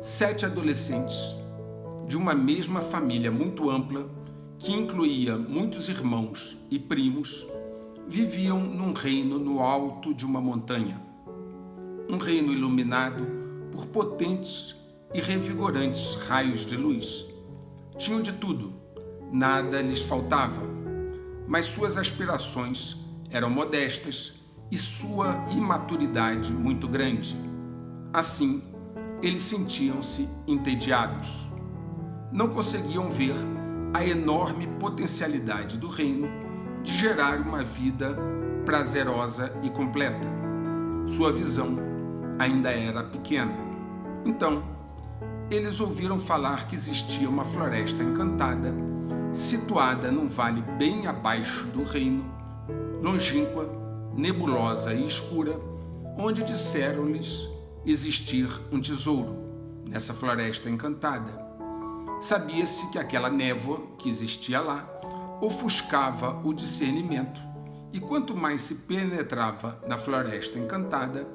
7 adolescentes de uma mesma família muito ampla, que incluía muitos irmãos e primos, viviam num reino no alto de uma montanha. Um reino iluminado por potentes e revigorantes raios de luz. Tinham de tudo, nada lhes faltava, mas suas aspirações eram modestas e sua imaturidade muito grande. Assim, eles sentiam-se entediados. Não conseguiam ver a enorme potencialidade do reino de gerar uma vida prazerosa e completa. Sua visão ainda era pequena. Então, eles ouviram falar que existia uma floresta encantada, situada num vale bem abaixo do reino, longínqua, nebulosa e escura, onde disseram-lhes existir um tesouro nessa floresta encantada. Sabia-se que aquela névoa que existia lá ofuscava o discernimento, e quanto mais se penetrava na floresta encantada,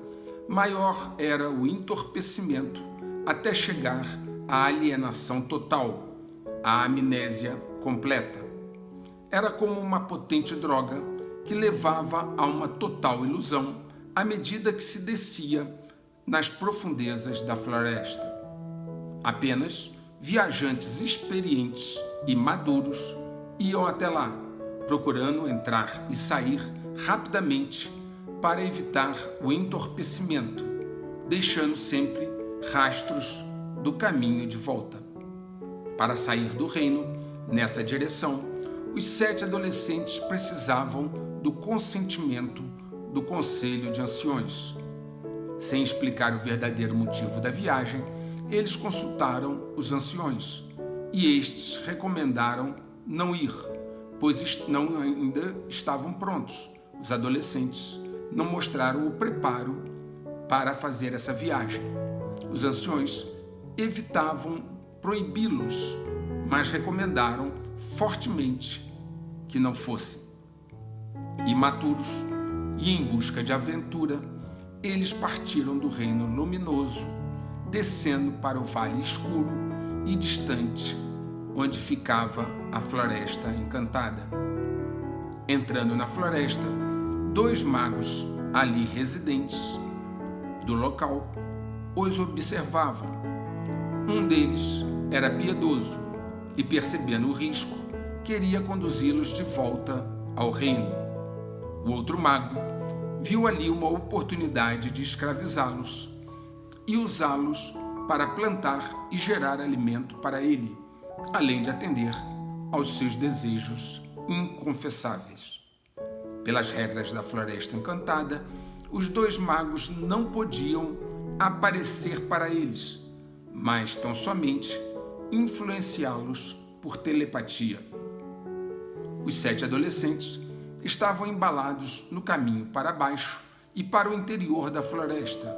maior era o entorpecimento, até chegar à alienação total, à amnésia completa. Era como uma potente droga que levava a uma total ilusão à medida que se descia nas profundezas da floresta. Apenas viajantes experientes e maduros iam até lá, procurando entrar e sair rapidamente para evitar o entorpecimento, deixando sempre rastros do caminho de volta. Para sair do reino nessa direção, os 7 adolescentes precisavam do consentimento do Conselho de Anciões. Sem explicar o verdadeiro motivo da viagem, eles consultaram os anciões e estes recomendaram não ir, pois não ainda estavam prontos. Os adolescentes não mostraram o preparo para fazer essa viagem. Os anciões evitavam proibi-los, mas recomendaram fortemente que não fossem. Imaturos e em busca de aventura, eles partiram do reino luminoso, descendo para o vale escuro e distante, onde ficava a floresta encantada. Entrando na floresta, 2 magos ali residentes do local os observavam. Um deles era piedoso e, percebendo o risco, queria conduzi-los de volta ao reino. O outro mago viu ali uma oportunidade de escravizá-los e usá-los para plantar e gerar alimento para ele, além de atender aos seus desejos inconfessáveis. Pelas regras da Floresta Encantada, os 2 magos não podiam aparecer para eles, mas tão somente influenciá-los por telepatia. Os 7 adolescentes estavam embalados no caminho para baixo e para o interior da floresta,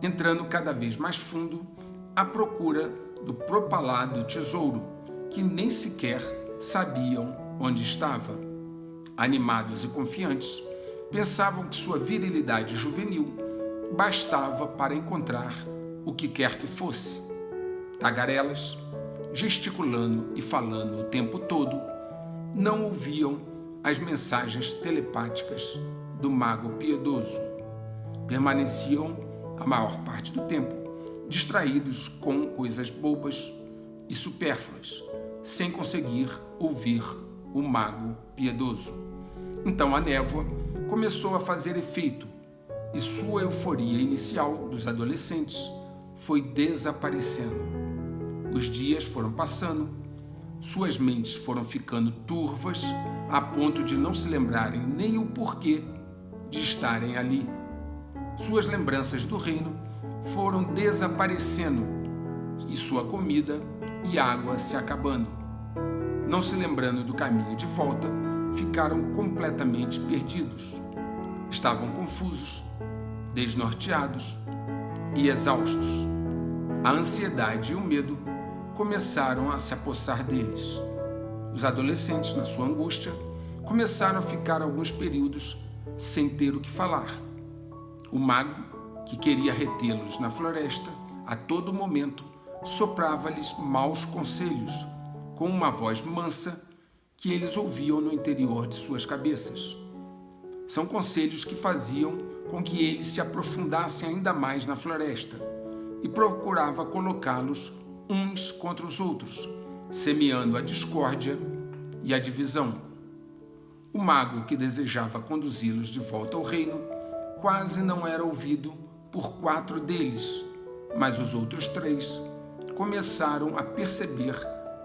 entrando cada vez mais fundo à procura do propalado tesouro, que nem sequer sabiam onde estava. Animados e confiantes, pensavam que sua virilidade juvenil bastava para encontrar o que quer que fosse. Tagarelas, gesticulando e falando o tempo todo, não ouviam as mensagens telepáticas do mago piedoso. Permaneciam, a maior parte do tempo, distraídos com coisas bobas e supérfluas, sem conseguir ouvir o mago piedoso. Então a névoa começou a fazer efeito e sua euforia inicial dos adolescentes foi desaparecendo. Os dias foram passando, suas mentes foram ficando turvas a ponto de não se lembrarem nem o porquê de estarem ali. Suas lembranças do reino foram desaparecendo e sua comida e água se acabando. Não se lembrando do caminho de volta, ficaram completamente perdidos. Estavam confusos, desnorteados e exaustos. A ansiedade e o medo começaram a se apossar deles. Os adolescentes, na sua angústia, começaram a ficar alguns períodos sem ter o que falar. O mago, que queria retê-los na floresta a todo momento, soprava-lhes maus conselhos, com uma voz mansa que eles ouviam no interior de suas cabeças. São conselhos que faziam com que eles se aprofundassem ainda mais na floresta e procurava colocá-los uns contra os outros, semeando a discórdia e a divisão. O mago que desejava conduzi-los de volta ao reino quase não era ouvido por 4 deles, mas os outros 3 começaram a perceber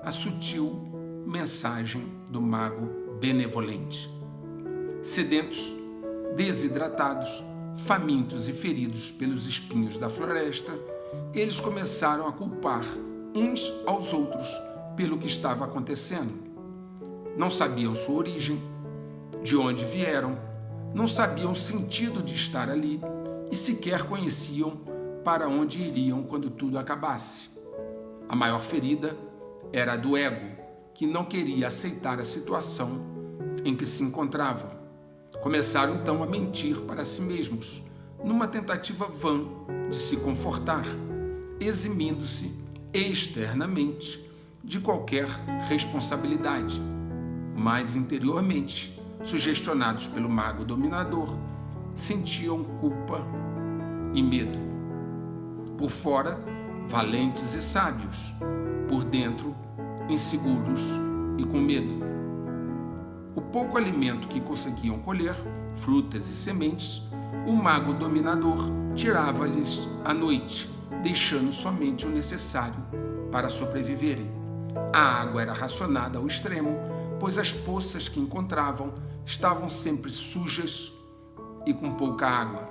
a sutil mensagem do mago benevolente. Sedentos, desidratados, famintos e feridos pelos espinhos da floresta, eles começaram a culpar uns aos outros pelo que estava acontecendo. Não sabiam sua origem, de onde vieram, não sabiam o sentido de estar ali e sequer conheciam para onde iriam quando tudo acabasse. A maior ferida era a do ego, que não queria aceitar a situação em que se encontravam. Começaram então a mentir para si mesmos, numa tentativa vã de se confortar, eximindo-se externamente de qualquer responsabilidade, mas interiormente, sugestionados pelo mago dominador, sentiam culpa e medo. Por fora, valentes e sábios, por dentro, inseguros e com medo. O pouco alimento que conseguiam colher, frutas e sementes, o mago dominador tirava-lhes à noite, deixando somente o necessário para sobreviverem. A água era racionada ao extremo, pois as poças que encontravam estavam sempre sujas e com pouca água.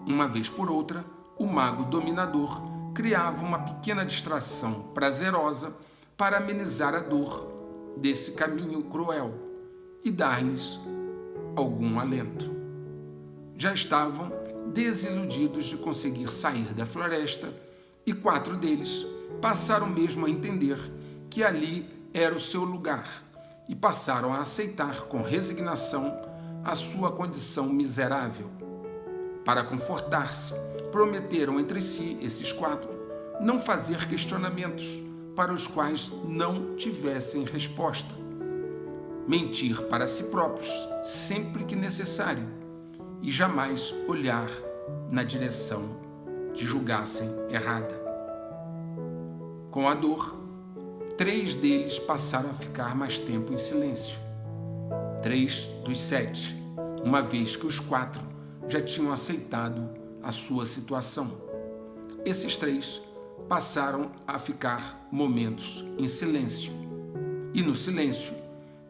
Uma vez por outra, o mago dominador criava uma pequena distração prazerosa para amenizar a dor desse caminho cruel e dar-lhes algum alento. Já estavam desiludidos de conseguir sair da floresta e 4 deles passaram mesmo a entender que ali era o seu lugar e passaram a aceitar com resignação a sua condição miserável. Para confortar-se, prometeram entre si, esses 4, não fazer questionamentos para os quais não tivessem resposta. Mentir para si próprios sempre que necessário e jamais olhar na direção que julgassem errada. Com a dor, 3 deles passaram a ficar mais tempo em silêncio. 3 dos 7, uma vez que os 4 já tinham aceitado a sua situação. Esses 3 passaram a ficar momentos em silêncio e, no silêncio,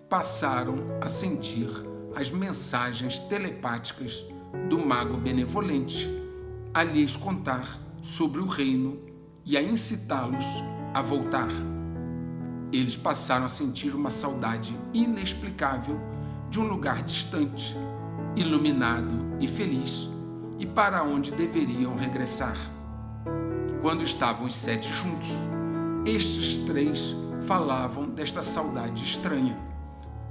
passaram a sentir as mensagens telepáticas do mago benevolente a lhes contar sobre o reino e a incitá-los a voltar. Eles passaram a sentir uma saudade inexplicável de um lugar distante, iluminado e feliz, e para onde deveriam regressar. Quando estavam os 7 juntos, estes 3 falavam desta saudade estranha,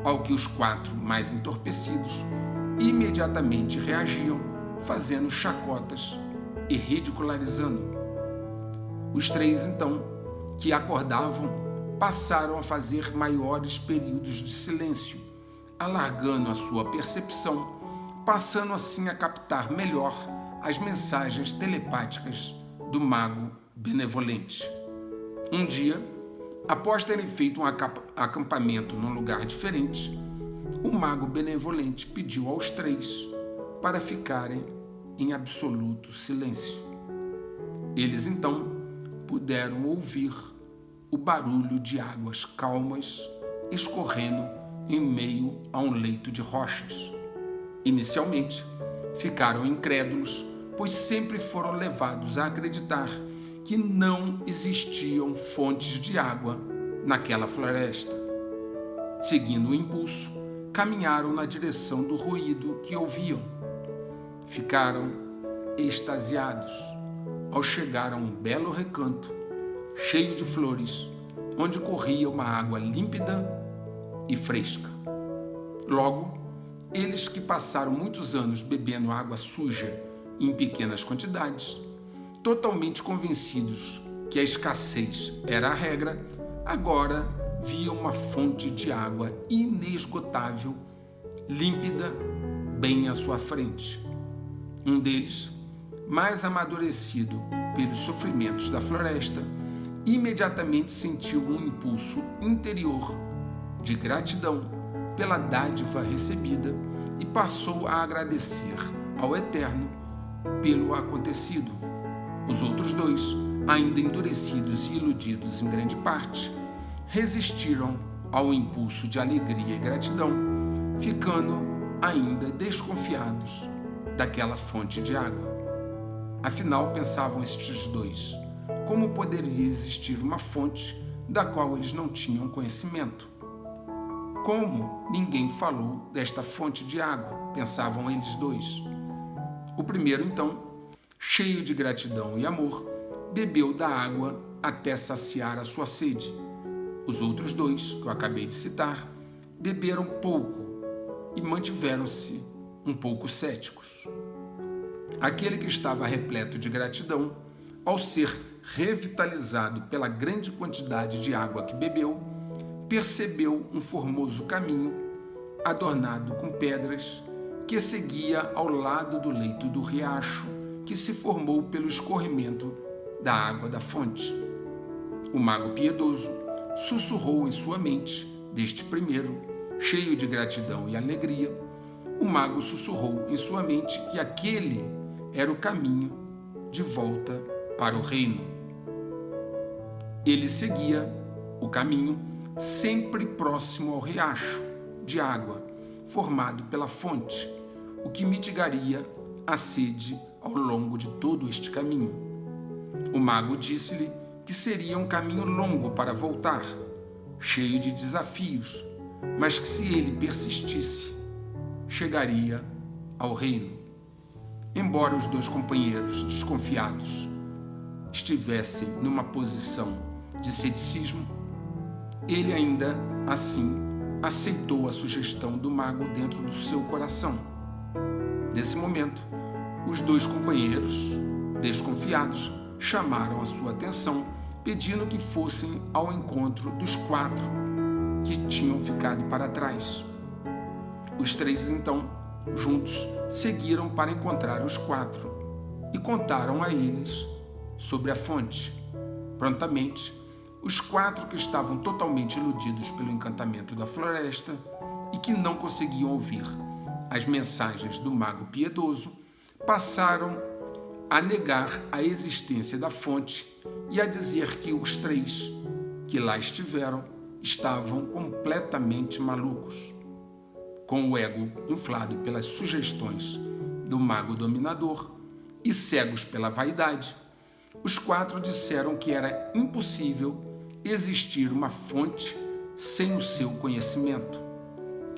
ao que os 4 mais entorpecidos imediatamente reagiam, fazendo chacotas e ridicularizando. Os 3, então, que acordavam, passaram a fazer maiores períodos de silêncio, alargando a sua percepção, passando assim a captar melhor as mensagens telepáticas do mago benevolente. Um dia, após terem feito um acampamento num lugar diferente, o mago benevolente pediu aos 3 para ficarem em absoluto silêncio. Eles então puderam ouvir o barulho de águas calmas escorrendo em meio a um leito de rochas. Inicialmente, ficaram incrédulos, pois sempre foram levados a acreditar que não existiam fontes de água naquela floresta. Seguindo o impulso, caminharam na direção do ruído que ouviam. Ficaram extasiados ao chegar a um belo recanto, cheio de flores, onde corria uma água límpida e fresca. Logo, eles que passaram muitos anos bebendo água suja em pequenas quantidades, totalmente convencidos que a escassez era a regra, agora viam uma fonte de água inesgotável, límpida, bem à sua frente. Um deles, mais amadurecido pelos sofrimentos da floresta, imediatamente sentiu um impulso interior de gratidão pela dádiva recebida e passou a agradecer ao Eterno pelo acontecido. Os outros dois, ainda endurecidos e iludidos em grande parte, resistiram ao impulso de alegria e gratidão, ficando ainda desconfiados daquela fonte de água. Afinal, pensavam estes dois, como poderia existir uma fonte da qual eles não tinham conhecimento? Como ninguém falou desta fonte de água, pensavam eles dois. O primeiro, então, cheio de gratidão e amor, bebeu da água até saciar a sua sede. Os outros dois, que eu acabei de citar, beberam pouco e mantiveram-se um pouco céticos. Aquele que estava repleto de gratidão, ao ser revitalizado pela grande quantidade de água que bebeu, percebeu um formoso caminho, adornado com pedras, que seguia ao lado do leito do riacho, que se formou pelo escorrimento da água da fonte. O mago piedoso sussurrou em sua mente, deste primeiro, cheio de gratidão e alegria, o mago sussurrou em sua mente que aquele era o caminho de volta para o reino. Ele seguia o caminho sempre próximo ao riacho de água formado pela fonte, o que mitigaria a sede ao longo de todo este caminho. O mago disse-lhe que seria um caminho longo para voltar, cheio de desafios, mas que se ele persistisse, chegaria ao reino. Embora os dois companheiros desconfiados estivessem numa posição de ceticismo, ele ainda assim aceitou a sugestão do mago dentro do seu coração. Nesse momento, os dois companheiros, desconfiados, chamaram a sua atenção, pedindo que fossem ao encontro dos quatro que tinham ficado para trás. Os três, então, juntos, seguiram para encontrar os quatro e contaram a eles sobre a fonte. Prontamente, os quatro, que estavam totalmente iludidos pelo encantamento da floresta e que não conseguiam ouvir as mensagens do mago piedoso, passaram a negar a existência da fonte e a dizer que os três que lá estiveram estavam completamente malucos. Com o ego inflado pelas sugestões do mago dominador e cegos pela vaidade, os quatro disseram que era impossível existir uma fonte sem o seu conhecimento.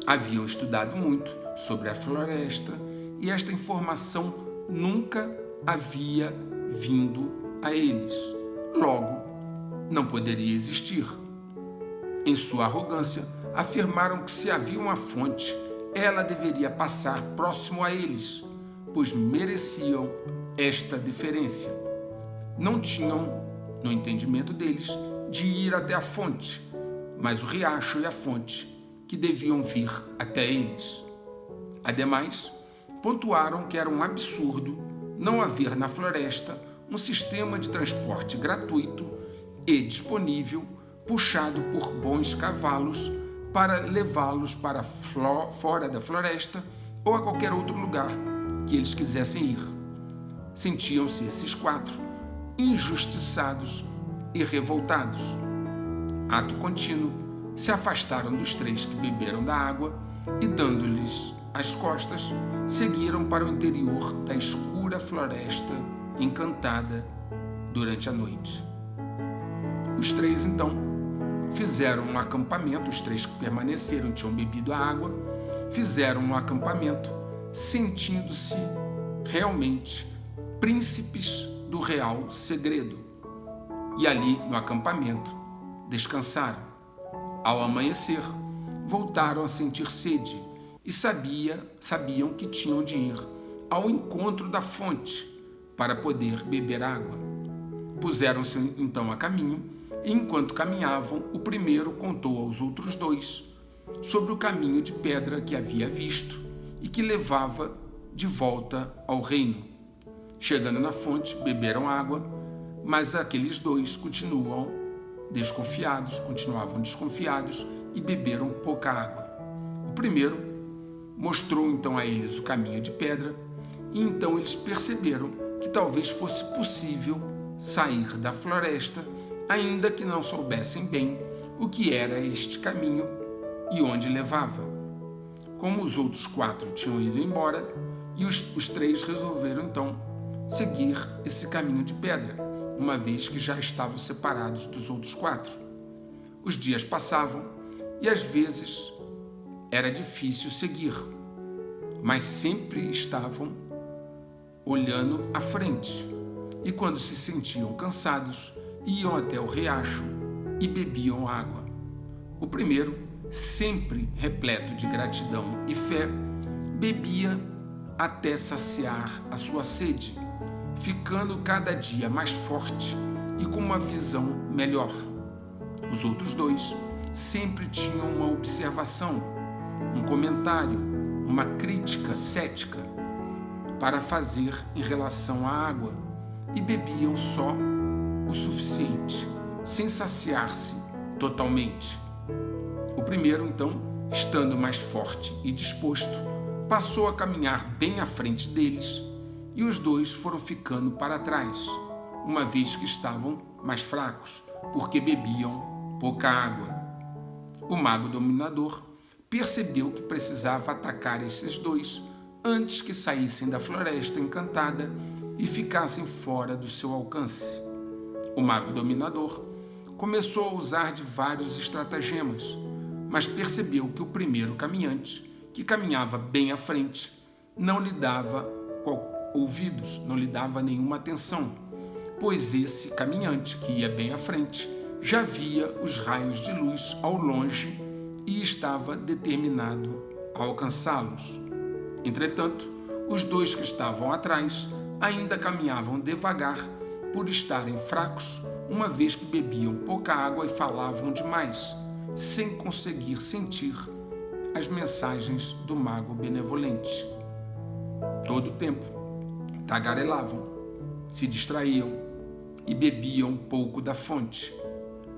Haviam estudado muito sobre a floresta e esta informação nunca havia vindo a eles. Logo, não poderia existir. Em sua arrogância, afirmaram que se havia uma fonte, ela deveria passar próximo a eles, pois mereciam esta deferência. Não tinham, no entendimento deles, de ir até a fonte, mas o riacho e a fonte que deviam vir até eles. Ademais, pontuaram que era um absurdo não haver na floresta um sistema de transporte gratuito e disponível, puxado por bons cavalos, para levá-los para fora da floresta ou a qualquer outro lugar que eles quisessem ir. Sentiam-se esses quatro injustiçados e revoltados. Ato contínuo, se afastaram dos três que beberam da água e, dando-lhes as costas, seguiram para o interior da escura floresta encantada durante a noite. Os três, então, fizeram um acampamento, os três que permaneceram tinham bebido a água, fizeram um acampamento, sentindo-se realmente príncipes do real segredo. E ali, no acampamento, descansaram. Ao amanhecer, voltaram a sentir sede e sabiam que tinham de ir ao encontro da fonte para poder beber água. Puseram-se então a caminho, e enquanto caminhavam, o primeiro contou aos outros dois sobre o caminho de pedra que havia visto e que levava de volta ao reino. Chegando na fonte, beberam água, mas aqueles dois continuavam desconfiados e beberam pouca água. O primeiro mostrou então a eles o caminho de pedra, e então eles perceberam que talvez fosse possível sair da floresta, ainda que não soubessem bem o que era este caminho e onde levava. Como os outros 4 tinham ido embora, e os 3 resolveram então seguir esse caminho de pedra, uma vez que já estavam separados dos outros 4. Os dias passavam e às vezes era difícil seguir, mas sempre estavam olhando à frente, e quando se sentiam cansados, iam até o riacho e bebiam água. O primeiro, sempre repleto de gratidão e fé, bebia até saciar a sua sede, ficando cada dia mais forte e com uma visão melhor. Os outros 2 sempre tinham uma observação, um comentário, uma crítica cética para fazer em relação à água, e bebiam só o suficiente, sem saciar-se totalmente. O primeiro, então, estando mais forte e disposto, passou a caminhar bem à frente deles, e os 2 foram ficando para trás, uma vez que estavam mais fracos, porque bebiam pouca água. O mago dominador percebeu que precisava atacar esses 2 antes que saíssem da floresta encantada e ficassem fora do seu alcance. O mago dominador começou a usar de vários estratagemas, mas percebeu que o primeiro caminhante, que caminhava bem à frente, não lhe dava ouvidos, não lhe dava nenhuma atenção, pois esse caminhante, que ia bem à frente, já via os raios de luz ao longe e estava determinado a alcançá-los. Entretanto, os 2 que estavam atrás ainda caminhavam devagar por estarem fracos, uma vez que bebiam pouca água e falavam demais, sem conseguir sentir as mensagens do mago benevolente. Todo o tempo, tagarelavam, se distraíam e bebiam pouco da fonte,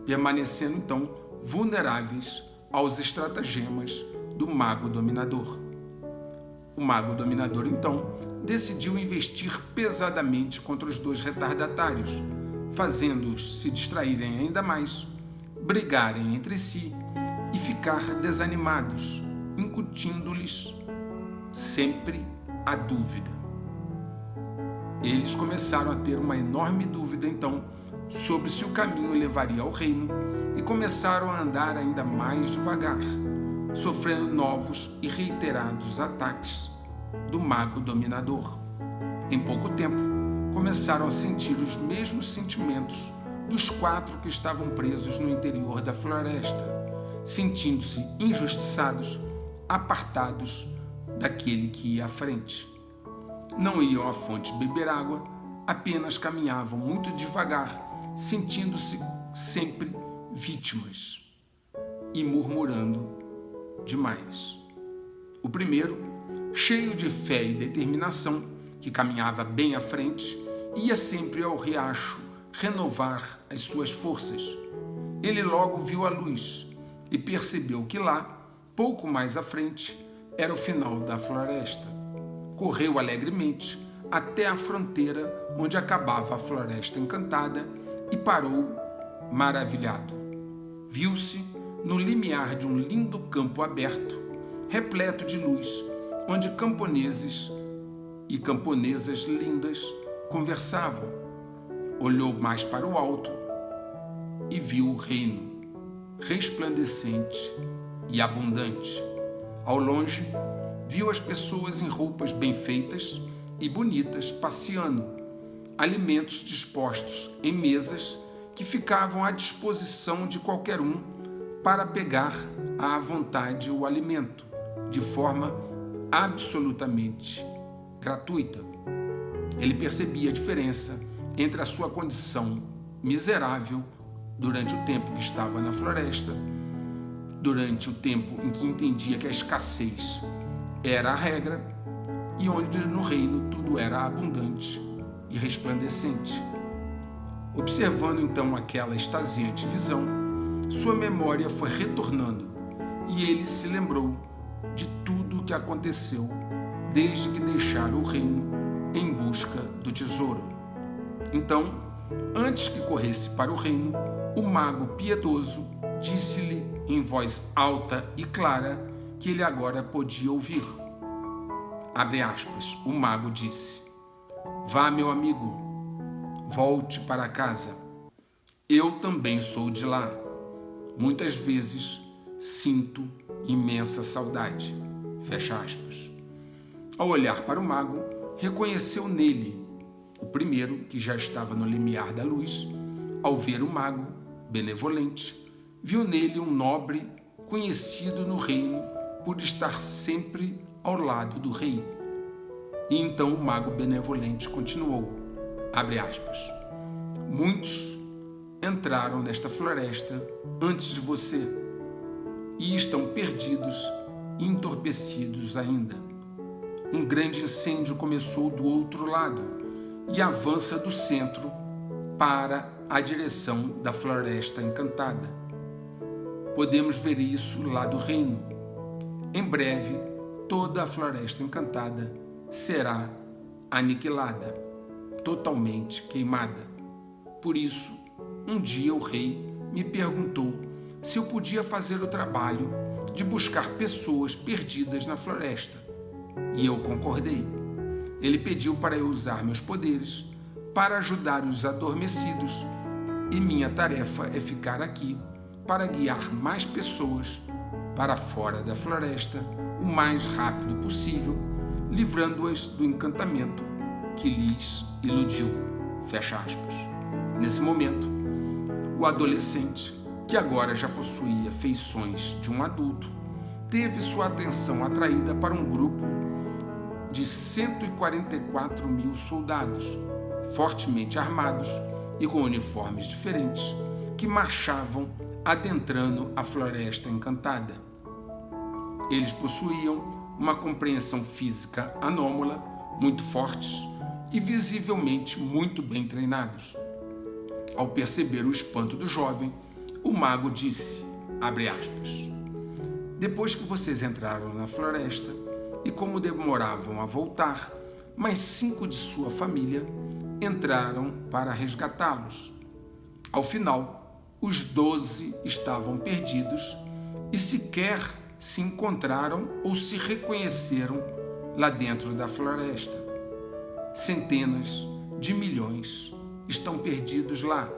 permanecendo então vulneráveis aos estratagemas do mago dominador. O mago dominador, então, decidiu investir pesadamente contra os 2 retardatários, fazendo-os se distraírem ainda mais, brigarem entre si e ficar desanimados, incutindo-lhes sempre a dúvida. Eles começaram a ter uma enorme dúvida, então, sobre se o caminho levaria ao reino, e começaram a andar ainda mais devagar, sofrendo novos e reiterados ataques do mago dominador. Em pouco tempo, começaram a sentir os mesmos sentimentos dos 4 que estavam presos no interior da floresta, sentindo-se injustiçados, apartados daquele que ia à frente. Não iam à fonte beber água, apenas caminhavam muito devagar, sentindo-se sempre vítimas e murmurando demais. O primeiro, cheio de fé e determinação, que caminhava bem à frente, ia sempre ao riacho renovar as suas forças. Ele logo viu a luz e percebeu que lá, pouco mais à frente, era o final da floresta. Correu alegremente até a fronteira onde acabava a floresta encantada e parou maravilhado. Viu-se no limiar de um lindo campo aberto, repleto de luz, onde camponeses e camponesas lindas conversavam. Olhou mais para o alto e viu o reino, resplandecente e abundante. Ao longe, viu as pessoas em roupas bem feitas e bonitas passeando, alimentos dispostos em mesas que ficavam à disposição de qualquer um para pegar à vontade o alimento, de forma absolutamente gratuita. Ele percebia a diferença entre a sua condição miserável durante o tempo que estava na floresta, durante o tempo em que entendia que a escassez era a regra e onde no reino tudo era abundante e resplandecente. Observando então aquela extasiante visão, sua memória foi retornando e ele se lembrou de tudo o que aconteceu desde que deixara o reino em busca do tesouro. Então, antes que corresse para o reino, o mago piedoso disse-lhe em voz alta e clara que ele agora podia ouvir. Abre aspas, o mago disse: "Vá, meu amigo, volte para casa. Eu também sou de lá. Muitas vezes sinto imensa saudade." Fecha aspas. Ao olhar para o mago, reconheceu nele o primeiro que já estava no limiar da luz. Ao ver o mago, benevolente, viu nele um nobre conhecido no reino por estar sempre ao lado do rei. E então o mago benevolente continuou, abre aspas, "Muitos entraram nesta floresta antes de você e estão perdidos e entorpecidos ainda. Um grande incêndio começou do outro lado e avança do centro para a direção da Floresta Encantada. Podemos ver isso lá do reino. Em breve, toda a Floresta Encantada será aniquilada, totalmente queimada. Por isso, um dia o rei me perguntou se eu podia fazer o trabalho de buscar pessoas perdidas na floresta. E eu concordei. Ele pediu para eu usar meus poderes para ajudar os adormecidos, e minha tarefa é ficar aqui para guiar mais pessoas para fora da floresta o mais rápido possível, livrando-as do encantamento que lhes iludiu." Fecha aspas. Nesse momento, o adolescente, que agora já possuía feições de um adulto, teve sua atenção atraída para um grupo de 144 mil soldados, fortemente armados e com uniformes diferentes, que marchavam adentrando a Floresta Encantada. Eles possuíam uma compreensão física anômala, muito fortes e visivelmente muito bem treinados. Ao perceber o espanto do jovem, o mago disse, abre aspas, "Depois que vocês entraram na floresta e como demoravam a voltar, mais 5 de sua família entraram para resgatá-los. Ao final, os 12 estavam perdidos e sequer se encontraram ou se reconheceram lá dentro da floresta. Centenas de milhões estão perdidos lá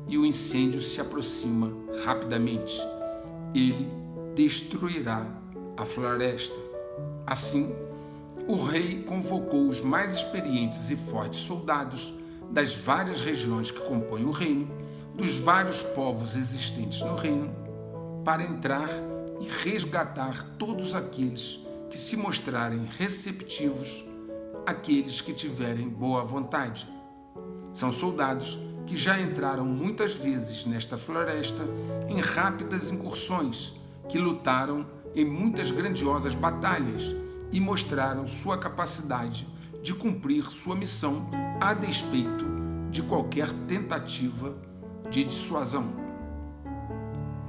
e o incêndio se aproxima rapidamente. Ele destruirá a floresta." Assim, o rei convocou os mais experientes e fortes soldados das várias regiões que compõem o reino, dos vários povos existentes no reino, para entrar e resgatar todos aqueles que se mostrarem receptivos, aqueles que tiverem boa vontade. São soldados que já entraram muitas vezes nesta floresta em rápidas incursões, que lutaram em muitas grandiosas batalhas e mostraram sua capacidade de cumprir sua missão a despeito de qualquer tentativa de dissuasão.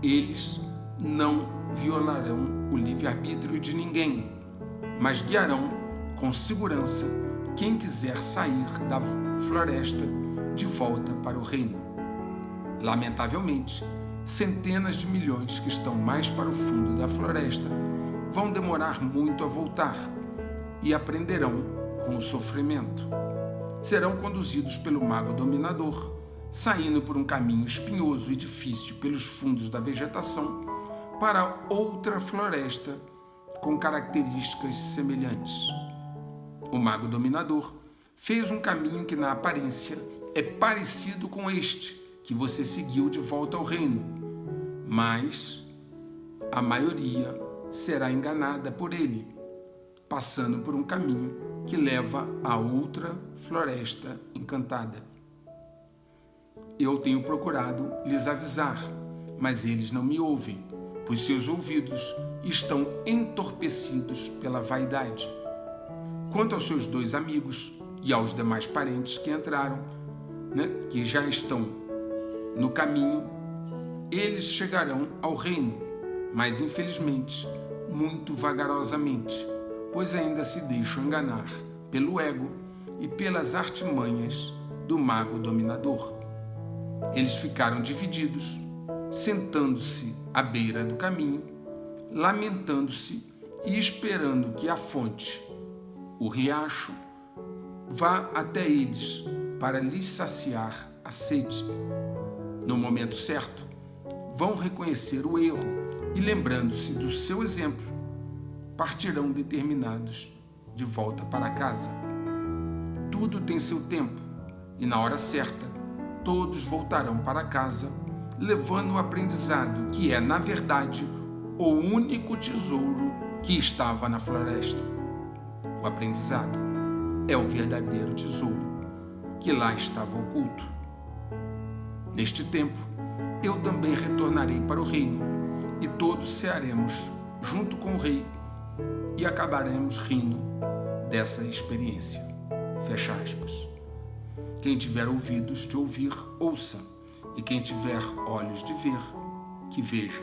Eles não violarão o livre-arbítrio de ninguém, mas guiarão com segurança quem quiser sair da floresta de volta para o reino. Lamentavelmente, centenas de milhões que estão mais para o fundo da floresta vão demorar muito a voltar e aprenderão com o sofrimento. Serão conduzidos pelo mago dominador, saindo por um caminho espinhoso e difícil pelos fundos da vegetação para outra floresta com características semelhantes. O mago dominador fez um caminho que na aparência é parecido com este que você seguiu de volta ao reino, mas a maioria será enganada por ele, passando por um caminho que leva a outra floresta encantada. Eu tenho procurado lhes avisar, mas eles não me ouvem, pois seus ouvidos estão entorpecidos pela vaidade. Quanto aos seus 2 amigos e aos demais parentes que entraram, que já estão no caminho, eles chegarão ao reino, mas infelizmente, muito vagarosamente, pois ainda se deixam enganar pelo ego e pelas artimanhas do mago dominador. Eles ficaram divididos, sentando-se à beira do caminho, lamentando-se e esperando que a fonte, o riacho, vá até eles para lhes saciar a sede. No momento certo, vão reconhecer o erro e, lembrando-se do seu exemplo, partirão determinados de volta para casa. Tudo tem seu tempo e, na hora certa, todos voltarão para casa, levando o aprendizado que é, na verdade, o único tesouro que estava na floresta. O aprendizado é o verdadeiro tesouro que lá estava oculto. Neste tempo, eu também retornarei para o reino e todos cearemos junto com o rei e acabaremos rindo dessa experiência. Fecha aspas. Quem tiver ouvidos de ouvir, ouça, e quem tiver olhos de ver, que veja.